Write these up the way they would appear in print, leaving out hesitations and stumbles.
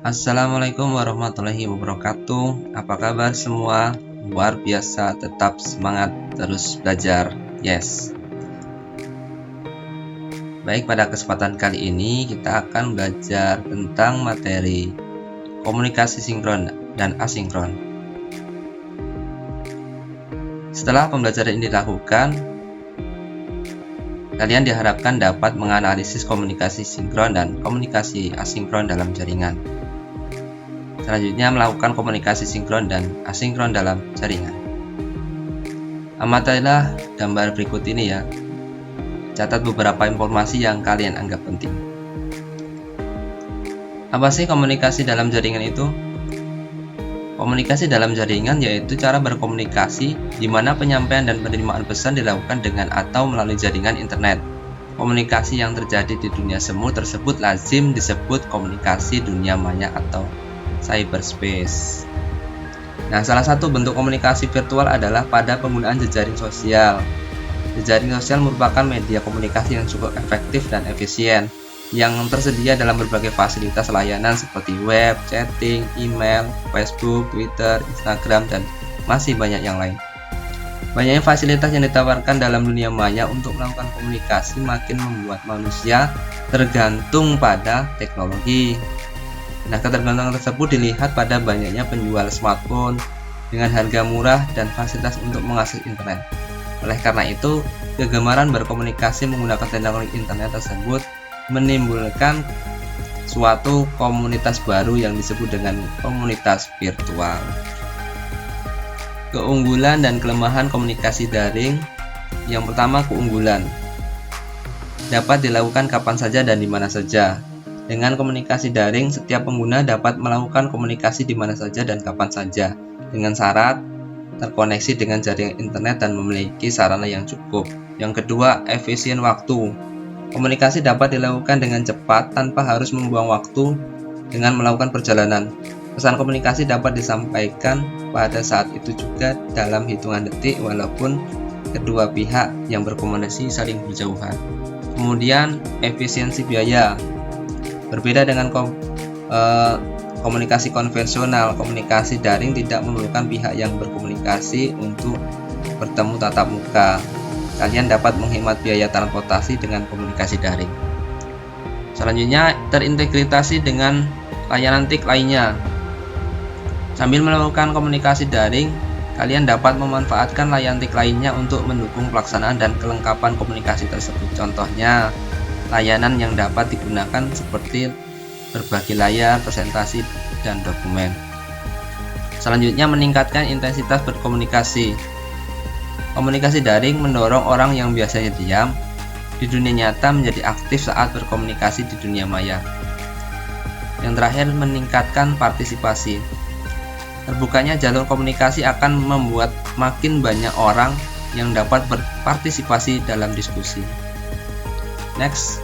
Assalamualaikum warahmatullahi wabarakatuh. Apa kabar semua? Luar biasa, tetap semangat, terus belajar. Yes. Baik, pada kesempatan kali ini kita akan belajar tentang materi komunikasi sinkron dan asinkron. Setelah pembelajaran ini dilakukan, kalian diharapkan dapat menganalisis komunikasi sinkron dan komunikasi asinkron dalam jaringan. Selanjutnya, melakukan komunikasi sinkron dan asinkron dalam jaringan. Amatilah gambar berikut ini ya. Catat beberapa informasi yang kalian anggap penting. Apa sih komunikasi dalam jaringan itu? Komunikasi dalam jaringan yaitu cara berkomunikasi di mana penyampaian dan penerimaan pesan dilakukan dengan atau melalui jaringan internet. Komunikasi yang terjadi di dunia semu tersebut lazim disebut komunikasi dunia maya atau cyberspace. Nah, salah satu bentuk komunikasi virtual adalah pada penggunaan jejaring sosial. Jejaring sosial merupakan media komunikasi yang cukup efektif dan efisien yang tersedia dalam berbagai fasilitas layanan seperti web, chatting, email, Facebook, Twitter, Instagram, dan masih banyak yang lain. Banyaknya fasilitas yang ditawarkan dalam dunia maya untuk melakukan komunikasi makin membuat manusia tergantung pada teknologi. Nah, ketergantungan tersebut dilihat pada banyaknya penjual smartphone dengan harga murah dan fasilitas untuk mengakses internet. Oleh karena itu, kegemaran berkomunikasi menggunakan teknologi internet tersebut menimbulkan suatu komunitas baru yang disebut dengan komunitas virtual. Keunggulan dan kelemahan komunikasi daring. Yang pertama, keunggulan. Dapat dilakukan kapan saja dan di mana saja. Dengan komunikasi daring, setiap pengguna dapat melakukan komunikasi di mana saja dan kapan saja, dengan syarat terkoneksi dengan jaringan internet dan memiliki sarana yang cukup. Yang kedua, efisien waktu. Komunikasi dapat dilakukan dengan cepat tanpa harus membuang waktu dengan melakukan perjalanan. Pesan komunikasi dapat disampaikan pada saat itu juga dalam hitungan detik walaupun kedua pihak yang berkomunikasi saling berjauhan. Kemudian, efisiensi biaya. Berbeda dengan komunikasi konvensional, komunikasi daring tidak memerlukan pihak yang berkomunikasi untuk bertemu tatap muka. Kalian dapat menghemat biaya transportasi dengan komunikasi daring. Selanjutnya, terintegrasi dengan layanan TIK lainnya. Sambil melakukan komunikasi daring, kalian dapat memanfaatkan layanan TIK lainnya untuk mendukung pelaksanaan dan kelengkapan komunikasi tersebut. Contohnya, layanan yang dapat digunakan seperti berbagi layar, presentasi, dan dokumen. Selanjutnya, meningkatkan intensitas berkomunikasi. Komunikasi daring mendorong orang yang biasanya diam di dunia nyata menjadi aktif saat berkomunikasi di dunia maya. Yang terakhir, meningkatkan partisipasi. Terbukanya jalur komunikasi akan membuat makin banyak orang yang dapat berpartisipasi dalam diskusi. Next.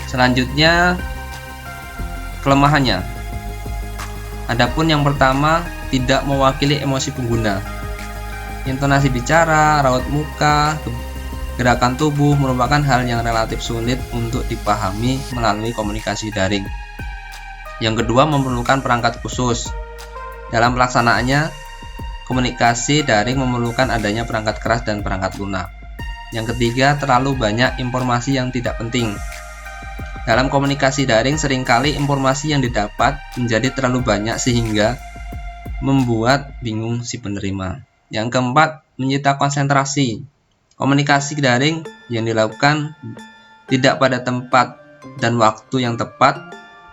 Selanjutnya, kelemahannya. Adapun yang pertama, tidak mewakili emosi pengguna. Intonasi bicara, raut muka, gerakan tubuh merupakan hal yang relatif sulit untuk dipahami melalui komunikasi daring. Yang kedua, memerlukan perangkat khusus. Dalam pelaksanaannya, komunikasi daring memerlukan adanya perangkat keras dan perangkat lunak. Yang ketiga, terlalu banyak informasi yang tidak penting. Dalam komunikasi daring, seringkali informasi yang didapat menjadi terlalu banyak sehingga membuat bingung si penerima. Yang keempat, menyita konsentrasi. Komunikasi daring yang dilakukan tidak pada tempat dan waktu yang tepat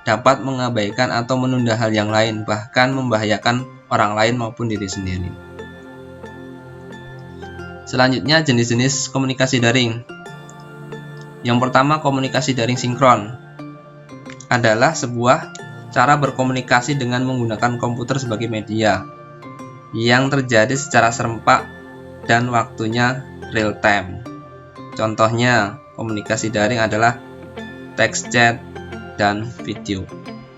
dapat mengabaikan atau menunda hal yang lain, bahkan membahayakan orang lain maupun diri sendiri. Selanjutnya, jenis-jenis komunikasi daring. Yang pertama, komunikasi daring sinkron adalah sebuah cara berkomunikasi dengan menggunakan komputer sebagai media yang terjadi secara serempak dan waktunya real time. Contohnya, komunikasi daring adalah text chat dan video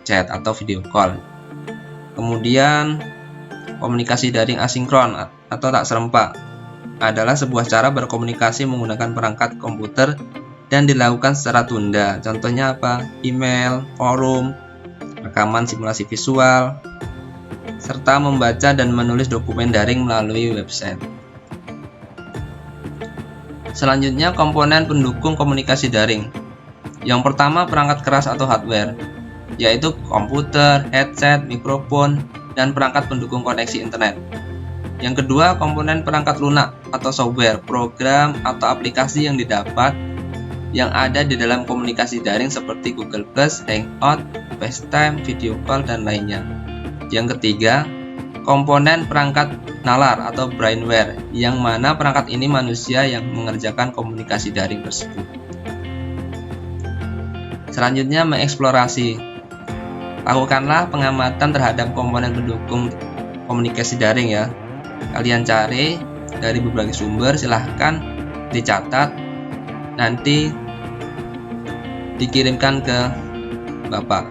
chat atau video call. Kemudian, komunikasi daring asinkron atau tak serempak adalah sebuah cara berkomunikasi menggunakan perangkat komputer dan dilakukan secara tunda. Contohnya apa? Email, forum, rekaman simulasi visual, serta membaca dan menulis dokumen daring melalui website. Selanjutnya, komponen pendukung komunikasi daring. Yang pertama, perangkat keras atau hardware, yaitu komputer, headset, mikrofon, dan perangkat pendukung koneksi internet. Yang kedua, komponen perangkat lunak atau software, program atau aplikasi yang didapat yang ada di dalam komunikasi daring seperti Google+, Hangout, FaceTime, video call, dan lainnya. Yang ketiga, komponen perangkat nalar atau brainware, yang mana perangkat ini manusia yang mengerjakan komunikasi daring tersebut. Selanjutnya, mengeksplorasi. Lakukanlah pengamatan terhadap komponen pendukung komunikasi daring ya. Kalian cari dari berbagai sumber, silahkan dicatat, nanti dikirimkan ke Bapak.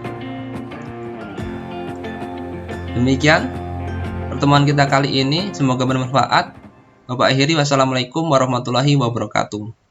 Demikian pertemuan kita kali ini, semoga bermanfaat. Bapak akhiri, wassalamualaikum warahmatullahi wabarakatuh.